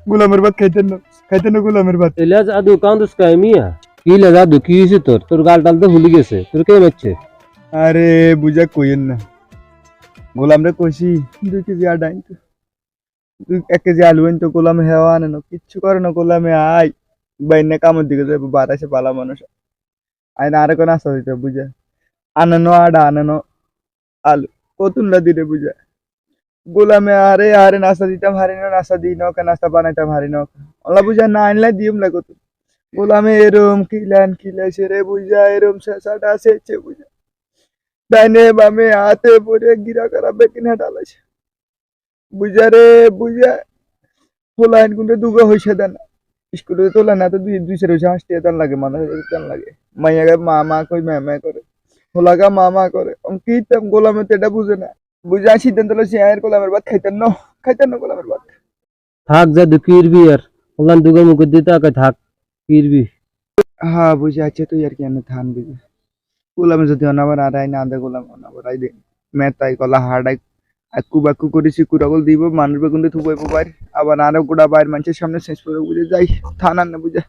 গোলামের ভাত খাইতেন না গোলামের ভাত। এলা জাদু কান্দুস কাই মিয়া কি লা জাদু কি হইছে তোর তোর গাল টাল তো ভুলে গেছে তোর কে মারছে আরে বুঝা কইেন না, গোলাম রে কইছি 2 কেজি আটা আনতো, 1 কেজি আলু আনতো, গোলাম হেওয়া আনে না, কিচ্ছু করে না গোলামে। আই বাইনে কামের দিকে যাবো, বাতাসে পালা মানুষ আইন আরে কোন আসা দিতে বুঝা, আনানো আডা আনানো আলু কতুল্লা দিলে বুঝা। গোলামে আরে আরে নাস্তা দিতাম হারি না, নাস্তা দিই না, নাস্তা বানাইতাম হারি না, ওলা বুঝা না আনলে দিম লাগো। গোলামে এরম খিলাইছে রে বুঝা, এরম শেষাটা সেছে বুঝা, ডাইনে বামে হাতে পরে গিরা করা বেকিনা ডালাইছে বুঝা রে বুঝা। হোলাইন গুলো দুগা হইছে দেন স্কুলে তোলা না তো দুইশের হইছে, হাসতে দেন লাগে, মানুষ দেন লাগে, মাইয়াকে মা মা কই মা করে, হোলাগা মা মা করে, কি গোলামে তো এটা বুঝে না বুঝা। সিদ্ধান্ত লইছে আয়ের গোলামের ভাত খাইতেন না গোলামের ভাত। থাক জাদু কিরবি আর ওলান দুগা মুখ দিতে আকে থাক কিরবি হ্যাঁ বুঝে আছে তুই আর কি এনে থান বুঝে। গোলামে যদি অনাবার আড়াই না আধা গোলাম অনাবার আই দে মেতাই কলা হাড়াই আকু বাকু করেছি কুড়াগল দিব মানুষ বেগুন থুবাইবো বাইর, আবার আরো গোড়া বাইর মানুষের সামনে শেষ করে বুঝে যাই থানার না বুঝে।